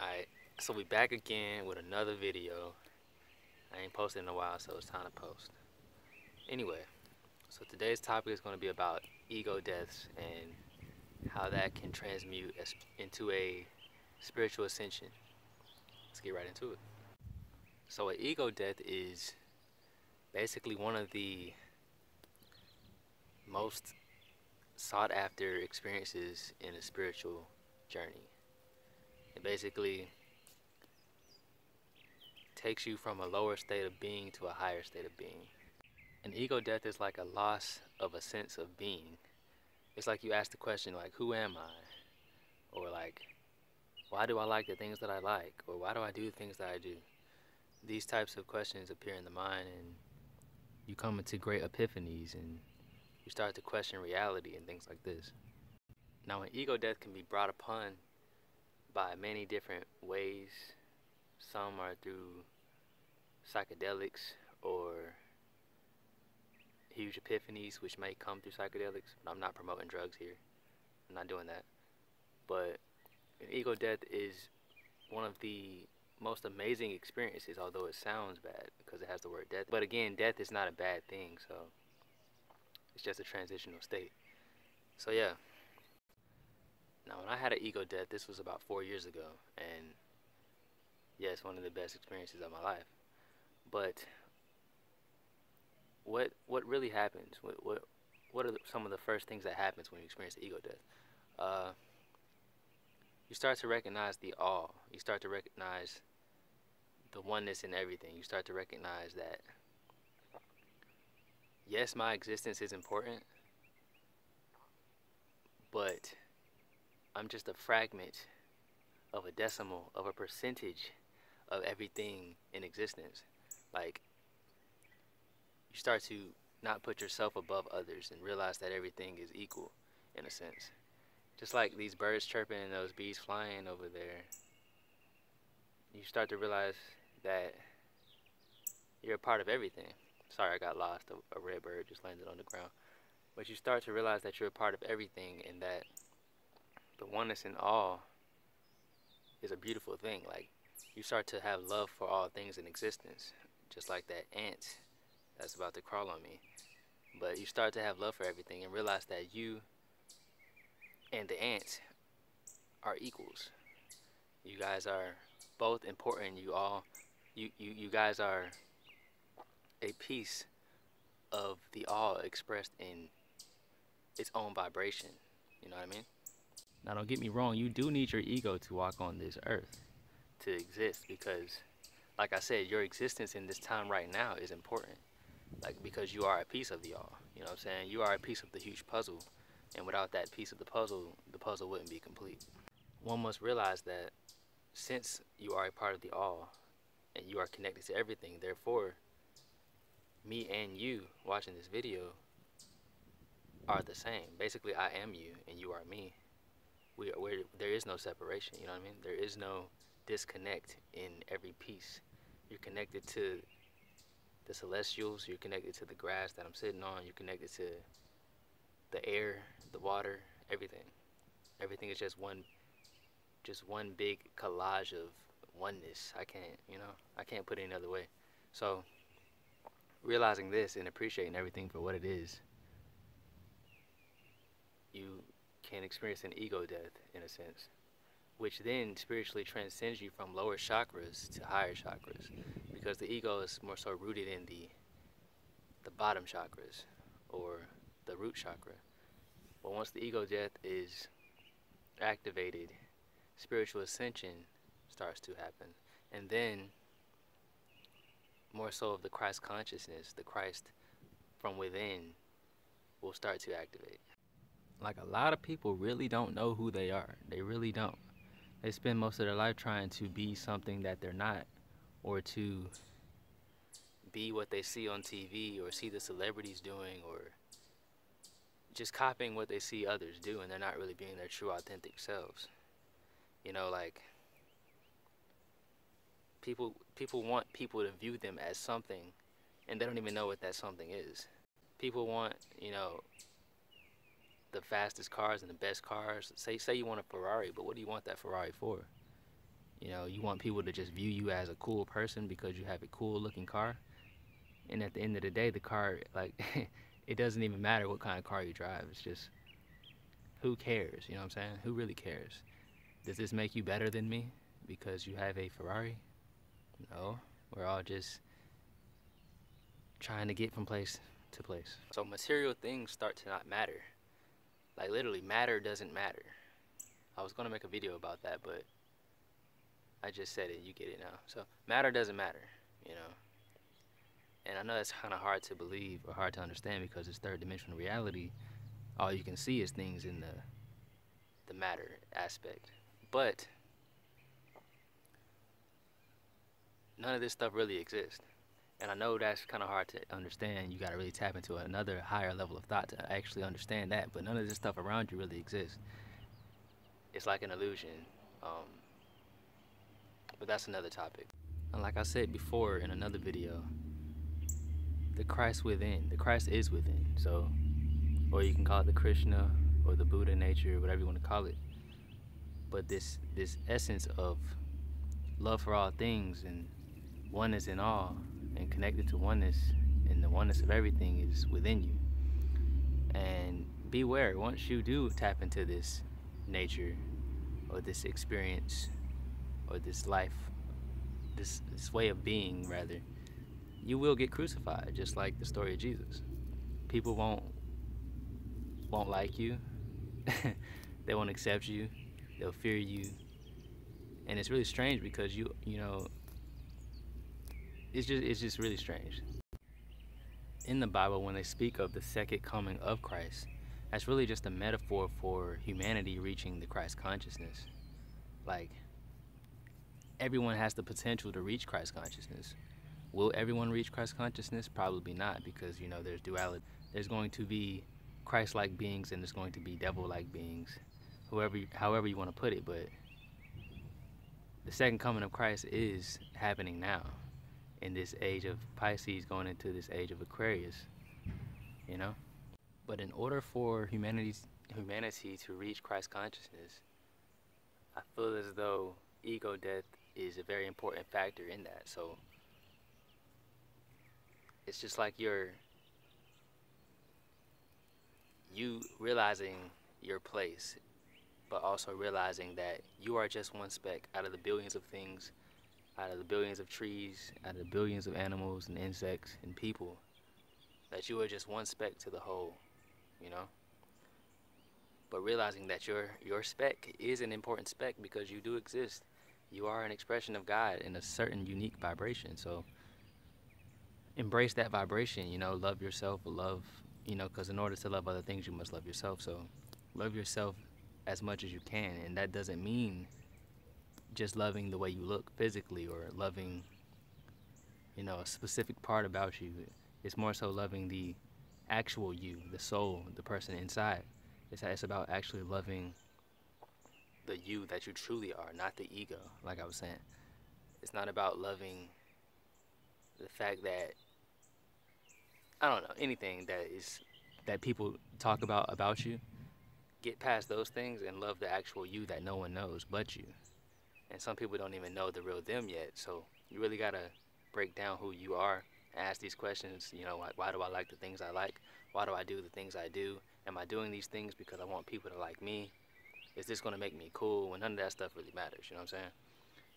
Alright, so we back again with another video. I ain't posted in a while, so it's time to post. Anyway, so today's topic is going to be about ego deaths and how that can transmute into a spiritual ascension. Let's get right into it. So an ego death is basically one of the most sought after experiences in a spiritual journey. It basically takes you from a lower state of being to a higher state of being. An ego death is like a loss of a sense of being. It's like you ask the question like, who am I? Or like, why do I like the things that I like? Or why do I do the things that I do? These types of questions appear in the mind, and you come into great epiphanies, and you start to question reality and things like this. Now, an ego death can be brought upon by many different ways. Some are through psychedelics or huge epiphanies, which may come through psychedelics, but I'm not promoting drugs here. I'm not doing that. But an ego death is one of the most amazing experiences, although it sounds bad because it has the word death. But again, death is not a bad thing, so it's just a transitional state. So yeah. Now, when I had an ego death, this was about 4 years ago, and yeah, it's one of the best experiences of my life. But what really happens? What are some of the first things that happens when you experience the ego death? You start to recognize the awe. You start to recognize the oneness in everything. You start to recognize that, yes, my existence is important, but I'm just a fragment of a decimal, of a percentage of everything in existence. Like, you start to not put yourself above others and realize that everything is equal in a sense. Just like these birds chirping and those bees flying over there, you start to realize that you're a part of everything. Sorry, I got lost. A red bird just landed on the ground. But you start to realize that you're a part of everything, and that the oneness in all is a beautiful thing. Like, you start to have love for all things in existence, just like that ant that's about to crawl on me. But you start to have love for everything and realize that you and the ant are equals. You guys are both important. You guys are a piece of the all expressed in its own vibration. You know what I mean? Now, don't get me wrong, you do need your ego to walk on this earth, to exist, because, like I said, your existence in this time right now is important. Like, because you are a piece of the all. You know what I'm saying? You are a piece of the huge puzzle, and without that piece of the puzzle wouldn't be complete. One must realize that since you are a part of the all, and you are connected to everything, therefore, me and you watching this video are the same. Basically, I am you, and you are me. There is no separation, you know what I mean? There is no disconnect in every piece. You're connected to the celestials, you're connected to the grass that I'm sitting on, you're connected to the air, the water, everything. Everything is just one big collage of oneness. I can't put it any other way. So realizing this and appreciating everything for what it is, you can experience an ego death in a sense, which then spiritually transcends you from lower chakras to higher chakras, because the ego is more so rooted in the bottom chakras or the root chakra. But once the ego death is activated, spiritual ascension starts to happen, and then more so of the Christ consciousness, the Christ from within, will start to activate. Like, a lot of people really don't know who they are. They really don't. They spend most of their life trying to be something that they're not, or to be what they see on TV or see the celebrities doing, or just copying what they see others do, and they're not really being their true authentic selves. You know, like, people want people to view them as something, and they don't even know what that something is. People want, the fastest cars and the best cars. Say you want a Ferrari, but what do you want that Ferrari for? You know, you want people to just view you as a cool person because you have a cool looking car. And at the end of the day, the car, like, it doesn't even matter what kind of car you drive. It's just, who cares? You know what I'm saying? Who really cares? Does this make you better than me because you have a Ferrari? No. We're all just trying to get from place to place. So material things start to not matter. Like, literally, matter doesn't matter. I was going to make a video about that, but I just said it. You get it now. So matter doesn't matter, you know. And I know that's kind of hard to believe or hard to understand because it's third dimensional reality. All you can see is things in the matter aspect. But none of this stuff really exists. And I know that's kind of hard to understand. You got to really tap into another higher level of thought to actually understand that. But none of this stuff around you really exists. It's like an illusion. But that's another topic. And like I said before in another video, the Christ within, the Christ is within. So, or you can call it the Krishna or the Buddha nature, whatever you want to call it. But this essence of love for all things and oneness in all and connected to oneness and the oneness of everything is within you. And beware, once you do tap into this nature or this experience or this life, this way of being rather, you will get crucified, just like the story of Jesus. People won't like you. They won't accept you. They'll fear you. And it's really strange because you know, it's just really strange. In the Bible, when they speak of the second coming of Christ, that's really just a metaphor for humanity reaching the Christ consciousness. Like, everyone has the potential to reach Christ consciousness. Will everyone reach Christ consciousness? Probably not, because, you know, there's duality. There's going to be Christ-like beings and there's going to be devil-like beings, however you want to put it. But the second coming of Christ is happening now, in this age of Pisces going into this age of Aquarius, you know? But in order for humanity to reach Christ consciousness, I feel as though ego death is a very important factor in that. So it's just like you realizing your place, but also realizing that you are just one speck out of the billions of things, out of the billions of trees, out of the billions of animals and insects and people, that you are just one speck to the whole, you know? But realizing that your speck is an important speck because you do exist. You are an expression of God in a certain unique vibration. So embrace that vibration, you know, love yourself, you know, because in order to love other things, you must love yourself. So love yourself as much as you can. And that doesn't mean just loving the way you look physically or loving, you know, a specific part about you. It's more so loving the actual you, the soul, the person inside. It's about actually loving the you that you truly are, not the ego, like I was saying. It's not about loving the fact that, I don't know, anything that people talk about you. Get past those things and love the actual you that no one knows but you. And some people don't even know the real them yet. So you really gotta break down who you are, ask these questions, you know, like, why do I like the things I like? Why do I do the things I do? Am I doing these things because I want people to like me? Is this gonna make me cool? When none of that stuff really matters, you know what I'm saying?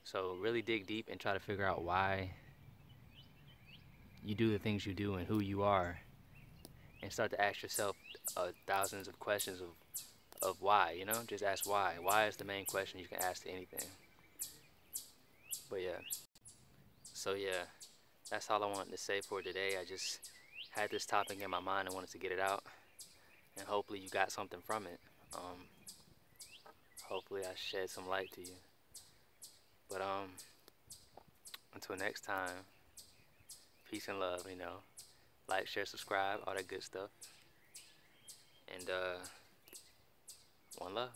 So really dig deep and try to figure out why you do the things you do and who you are, and start to ask yourself thousands of questions of why, you know? Just ask why. Why is the main question you can ask to anything. But yeah, so yeah, that's all I wanted to say for today. I just had this topic in my mind and wanted to get it out, and hopefully you got something from it. Hopefully I shed some light to you. But until next time, peace and love, you know. Like, share, subscribe, all that good stuff. And one love.